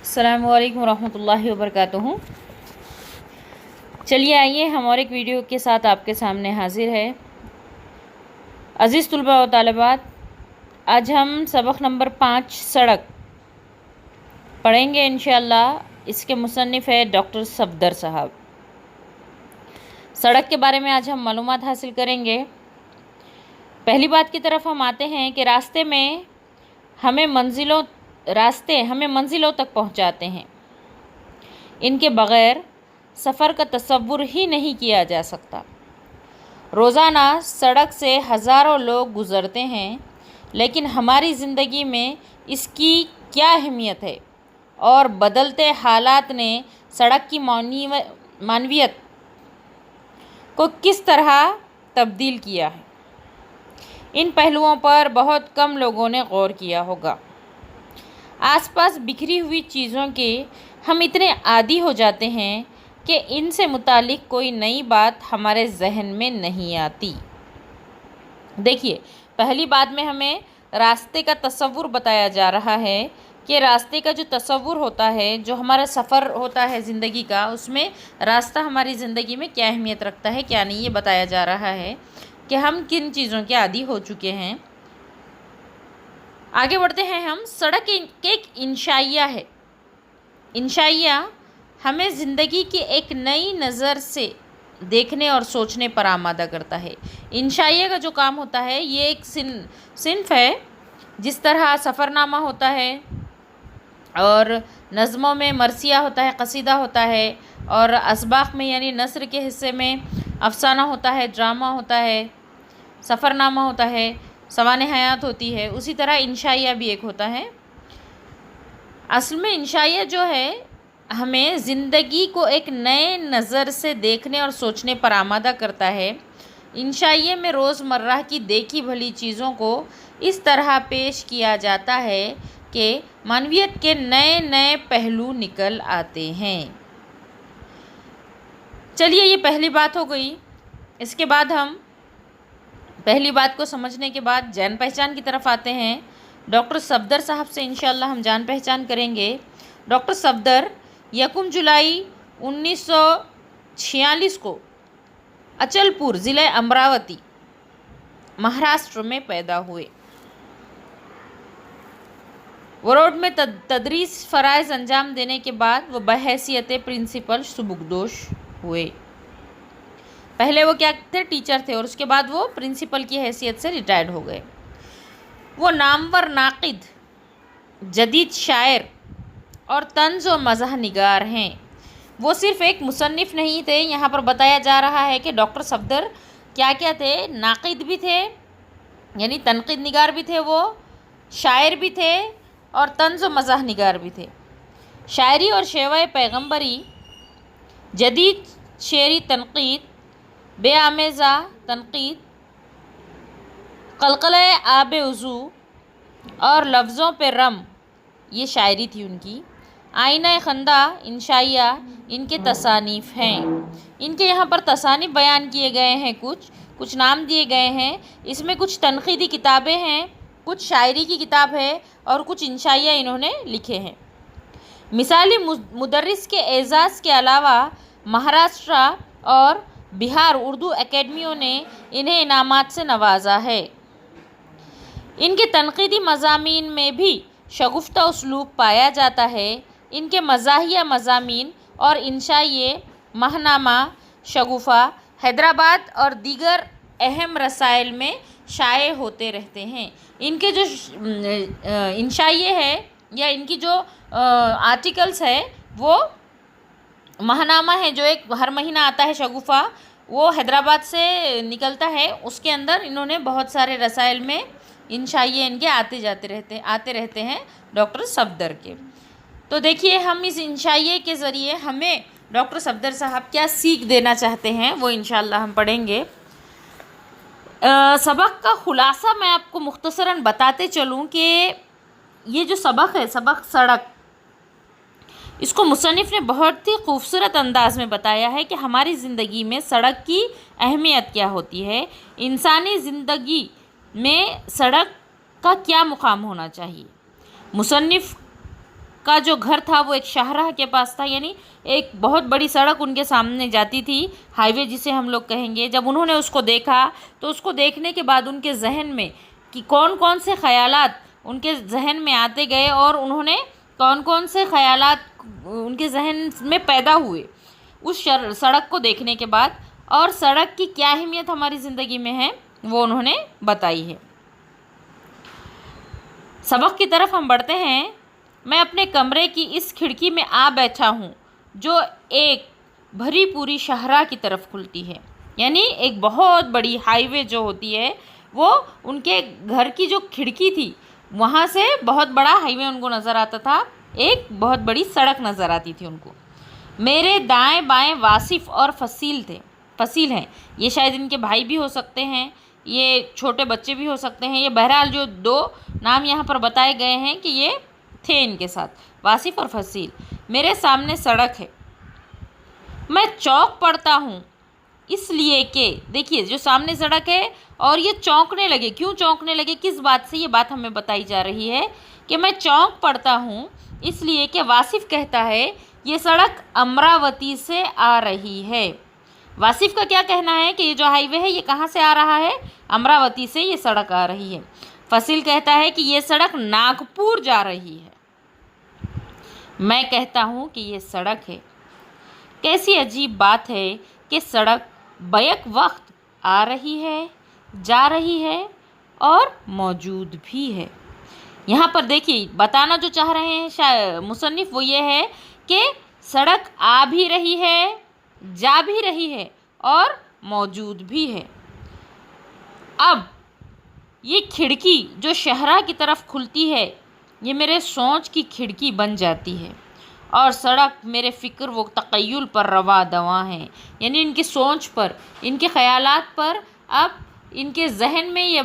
अस्सलाम वालेकुम रहमतुल्लाहि वबरकातुहू। चलिए आइए हम और एक वीडियो के साथ आपके सामने हाजिर है। अज़ीज़ तुलबा व तालिबात, आज हम सबक नंबर 5 सड़क पढ़ेंगे इंशाअल्लाह। इसके मुसन्निफ़ है डॉक्टर सफदर साहब। सड़क के बारे में आज हम मालूमात हासिल करेंगे। पहली बात की तरफ हम आते हैं कि रास्ते हमें मंजिलों तक पहुंचाते हैं। इनके बग़ैर सफ़र का तसव्वुर ही नहीं किया जा सकता। रोज़ाना सड़क से हज़ारों लोग गुज़रते हैं, लेकिन हमारी ज़िंदगी में इसकी क्या अहमियत है और बदलते हालात ने सड़क की मानवियत को किस तरह तब्दील किया है, इन पहलुओं पर बहुत कम लोगों ने गौर किया होगा। आसपास बिखरी हुई चीज़ों के हम इतने आदी हो जाते हैं कि इनसे मुतालिक कोई नई बात हमारे जहन में नहीं आती। देखिए, पहली बात में हमें रास्ते का तसव्वुर बताया जा रहा है कि रास्ते का जो तसव्वुर होता है, जो हमारा सफ़र होता है ज़िंदगी का, उसमें रास्ता हमारी ज़िंदगी में क्या अहमियत रखता है क्या नहीं, ये बताया जा रहा है कि हम किन चीज़ों के आदी हो चुके हैं। आगे बढ़ते हैं हम। सड़क एक इंशाइया है। इंशाइया हमें ज़िंदगी की एक नई नज़र से देखने और सोचने पर आमादा करता है। इंशाइया का जो काम होता है, ये एक सिन्फ है। जिस तरह सफ़रनामा होता है और नज़मों में मरसिया होता है, कसीदा होता है, और असबाक़ में यानी नस्र के हिस्से में अफसाना होता है, ड्रामा होता है, सफ़रनामा होता है, सवाने हयात होती है, उसी तरह इंशाइया भी एक होता है। असल में इंशाइया जो है हमें ज़िंदगी को एक नए नज़र से देखने और सोचने पर आमादा करता है। इंशाइये में रोज़मर्रा की देखी भली चीज़ों को इस तरह पेश किया जाता है कि मानवियत के नए नए पहलू निकल आते हैं। चलिए, ये पहली बात हो गई। इसके बाद हम पहली बात को समझने के बाद जान पहचान की तरफ आते हैं। डॉक्टर सफदर साहब से इंशाअल्लाह हम जान पहचान करेंगे। डॉक्टर सफदर 1 जुलाई 1946 को अचलपुर ज़िले अमरावती, महाराष्ट्र में पैदा हुए। वरोड में तदरीस फ़राइज़ अंजाम देने के बाद वो बहैसियत प्रिंसिपल सुबुकदोश हुए। पहले वो क्या थे, टीचर थे, और उसके बाद वो प्रिंसिपल की हैसियत से रिटायर्ड हो गए। वो नामवर नाक़िद, जदीद शायर और तंज़ व मज़ाह निगार हैं। वो सिर्फ़ एक मुसन्निफ़ नहीं थे। यहाँ पर बताया जा रहा है कि डॉक्टर सफदर क्या क्या थे, नाक़िद भी थे यानी तनक़ीद निगार भी थे, वो शायर भी थे और तंज़ व मज़ाह निगार भी थे। शायरी और शेवाए पैगम्बरी, जदीद शेरी तनक़ीद, बेआमेज़ा तनक़ीद, क़लक़ले आबे वज़ू और लफ्ज़ों पे रम, ये शायरी थी उनकी। आईना खंदा, इंशाइया इनके तसानीफ़ हैं। इनके यहाँ पर तसानीफ़ बयान किए गए हैं, कुछ नाम दिए गए हैं। इसमें कुछ तनक़ीदी किताबें हैं, कुछ शायरी की किताब है और कुछ इंशाइया इन्होंने लिखे हैं। मिसाली मुदर्रिस के एज़ाज़ के अलावा महाराष्ट्र और बिहार उर्दू एकेडमियों ने इन्हें इनामात से नवाजा है। इनके तनक़ीदी मज़ामीन में भी शगुफ़्ता उसलूब पाया जाता है। इनके मज़ाहिया मज़ामीन और इंशाइये महनामा, शगुफ़ा, हैदराबाद और दीगर अहम रसाइल में शाये होते रहते हैं। इनके जो इंशाइये है या इनकी जो आर्टिकल्स है, वो महनामा है जो एक हर महीना आता है, शगुफ़ा वो हैदराबाद से निकलता है। उसके अंदर इन्होंने बहुत सारे रसाइल में इंशाइये इनके आते रहते हैं डॉक्टर सफदर के। तो देखिए, हम इस इंशाइये के ज़रिए हमें डॉक्टर सफदर साहब क्या सीख देना चाहते हैं, वो इंशाअल्लाह हम पढ़ेंगे। सबक का ख़ुलासा मैं आपको मुख्तसरन बताते चलूँ कि ये जो सबक है, सबक सड़क, इसको मुसन्निफ़ ने बहुत ही खूबसूरत अंदाज़ में बताया है कि हमारी ज़िंदगी में सड़क की अहमियत क्या होती है, इंसानी ज़िंदगी में सड़क का क्या मुकाम होना चाहिए। मुसन्निफ़ का जो घर था वो एक शाहराह के पास था, यानी एक बहुत बड़ी सड़क उनके सामने जाती थी, हाईवे जिसे हम लोग कहेंगे। जब उन्होंने उसको देखा तो उसको देखने के बाद उनके जहन में कि कौन कौन से ख़यालात उनके जहन में आते गए और उन्होंने कौन कौन से ख़यालात उनके जहन में पैदा हुए उस सड़क को देखने के बाद, और सड़क की क्या अहमियत हमारी ज़िंदगी में है वो उन्होंने बताई है। सबक की तरफ हम बढ़ते हैं। मैं अपने कमरे की इस खिड़की में आ बैठा हूँ जो एक भरी पूरी शाहराह की तरफ खुलती है, यानी एक बहुत बड़ी हाईवे जो होती है वो उनके घर की जो खिड़की थी वहाँ से बहुत बड़ा हाईवे उनको नज़र आता था, एक बहुत बड़ी सड़क नज़र आती थी उनको। मेरे दाएं बाएं वासिफ और फसील हैं, ये शायद इनके भाई भी हो सकते हैं, ये छोटे बच्चे भी हो सकते हैं, ये बहरहाल जो दो नाम यहाँ पर बताए गए हैं कि ये थे इनके साथ, वासिफ और फसील। मेरे सामने सड़क है, मैं चौंक पड़ता हूँ इसलिए कि देखिए जो सामने सड़क है और ये चौंकने लगे। क्यों चौंकने लगे, किस बात से, ये बात हमें बताई जा रही है कि मैं चौंक पड़ता हूँ इसलिए कि वासिफ कहता है ये सड़क अमरावती से आ रही है। वासिफ का क्या कहना है कि ये जो हाईवे है ये कहाँ से आ रहा है, अमरावती से ये सड़क आ रही है। फसील कहता है कि ये सड़क नागपुर जा रही है। मैं कहता हूँ कि ये सड़क है। कैसी अजीब बात है कि सड़क बैक वक्त आ रही है, जा रही है और मौजूद भी है। यहाँ पर देखिए बताना जो चाह रहे हैं मुसन्निफ वो ये है कि सड़क आ भी रही है, जा भी रही है और मौजूद भी है। अब ये खिड़की जो शाहराह की तरफ खुलती है ये मेरे सोच की खिड़की बन जाती है और सड़क मेरे फ़िक्र व तख़य्युल पर रवा दवा है, यानी इनकी सोच पर, इनके ख़यालात पर अब इनके जहन में ये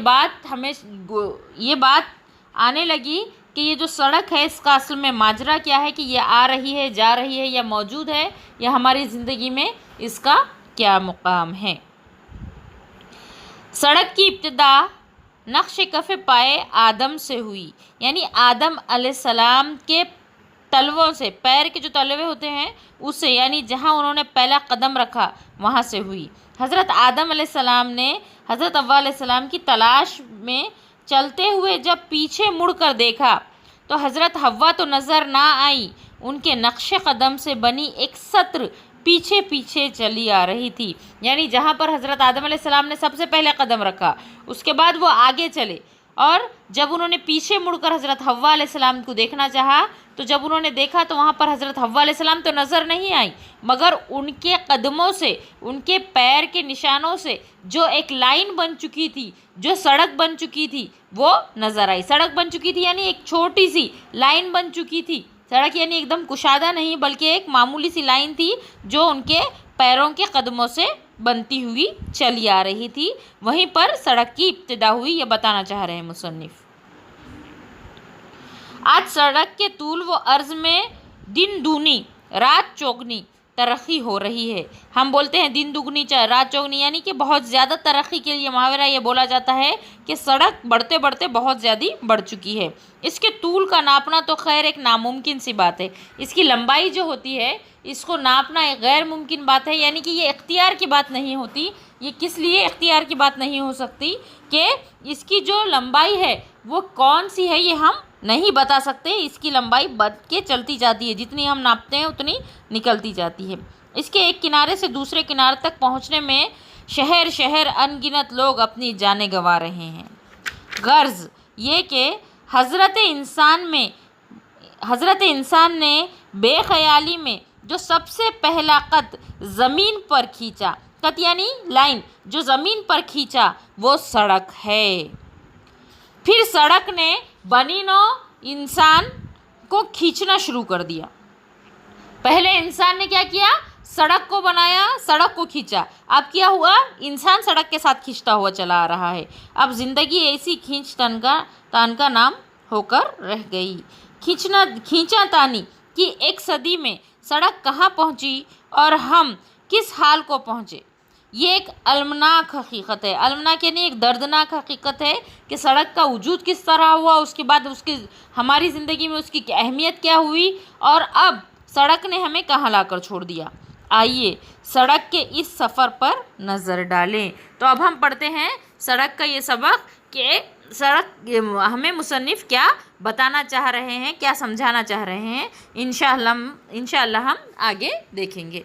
बात आने लगी कि ये जो सड़क है इसका असल में माजरा क्या है, कि ये आ रही है, जा रही है या मौजूद है, या हमारी ज़िंदगी में इसका क्या मुकाम है। सड़क की इब्तिदा नक्श कफ़े पाए आदम से हुई, यानी आदम अलैहिस्सलाम के तलवों से, पैर के जो तलवे होते हैं उससे, यानी जहाँ उन्होंने पहला कदम रखा वहाँ से हुई। हज़रत आदम अलैहिस्सलाम ने हज़रत हव्वा अलैहिस्सलाम की तलाश में चलते हुए जब पीछे मुड़कर देखा तो हज़रत हव्वा तो नज़र ना आई, उनके नक्शे कदम से बनी एक सत्र पीछे पीछे चली आ रही थी, यानी जहाँ पर हज़रत आदम अलैहिस्सलाम ने सबसे पहले कदम रखा उसके बाद वो आगे चले, और जब उन्होंने पीछे मुड़कर हज़रत हव्वा अलैहिस्सलाम को देखना चाहा तो जब उन्होंने देखा तो वहाँ पर हज़रत हव्वा अलैहिस्सलाम तो नज़र नहीं आई, मगर उनके कदमों से, उनके पैर के निशानों से जो एक लाइन बन चुकी थी, जो सड़क बन चुकी थी वो नज़र आई। सड़क बन चुकी थी यानी एक छोटी सी लाइन बन चुकी थी, सड़क यानी एकदम कुशादा नहीं बल्कि एक मामूली सी लाइन थी जो उनके पैरों के कदमों से बनती हुई चली आ रही थी। वहीं पर सड़क की इब्तिदा हुई, ये बताना चाह रहे हैं मुसन्निफ। आज सड़क के तूल व अर्ज़ में दिन दूनी रात चौगनी तरक्की हो रही है। हम बोलते हैं दिन दुगनी रात चौगनी, यानी कि बहुत ज़्यादा तरक्की के लिए मुहावरा ये बोला जाता है कि सड़क बढ़ते बढ़ते बहुत ज़्यादा बढ़ चुकी है। इसके तूल का नापना तो खैर एक नामुमकिन सी बात है, इसकी लंबाई जो होती है इसको नापना एक गैर मुमकिन बात है, यानी कि ये इख्तियार की बात नहीं होती। ये किस लिए इख्तियार की बात नहीं हो सकती कि इसकी जो लंबाई है वो कौन सी है ये हम नहीं बता सकते। इसकी लंबाई बढ़ के चलती जाती है, जितनी हम नापते हैं उतनी निकलती जाती है। इसके एक किनारे से दूसरे किनारे तक पहुंचने में शहर शहर अनगिनत लोग अपनी जानें गंवा रहे हैं। गर्ज ये कि हज़रत इंसान ने बेख्याली में जो सबसे पहला कद ज़मीन पर खींचा, कद यानी लाइन, जो ज़मीन पर खींचा वो सड़क है। फिर सड़क ने बनी नौ इंसान को खींचना शुरू कर दिया। पहले इंसान ने क्या किया, सड़क को बनाया, सड़क को खींचा। अब क्या हुआ, इंसान सड़क के साथ खींचता हुआ चला आ रहा है। अब ज़िंदगी ऐसी खींच तान का नाम होकर रह गई। खींचा तानी कि एक सदी में सड़क कहाँ पहुँची और हम किस हाल को पहुँचे। یہ ایک المناک حقیقت ہے. المناک یعنی ایک دردناک حقیقت ہے کہ سڑک کا وجود کس طرح ہوا، اس کے بعد اس کی ہماری زندگی میں اس کی اہمیت کیا ہوئی، اور اب سڑک نے ہمیں کہاں لا کر چھوڑ دیا. آئیے سڑک کے اس سفر پر نظر ڈالیں. تو اب ہم پڑھتے ہیں سڑک کا یہ سبق کہ سڑک ہمیں مصنف کیا بتانا چاہ رہے ہیں، کیا سمجھانا چاہ رہے ہیں. انشاءاللہ ہم آگے دیکھیں گے.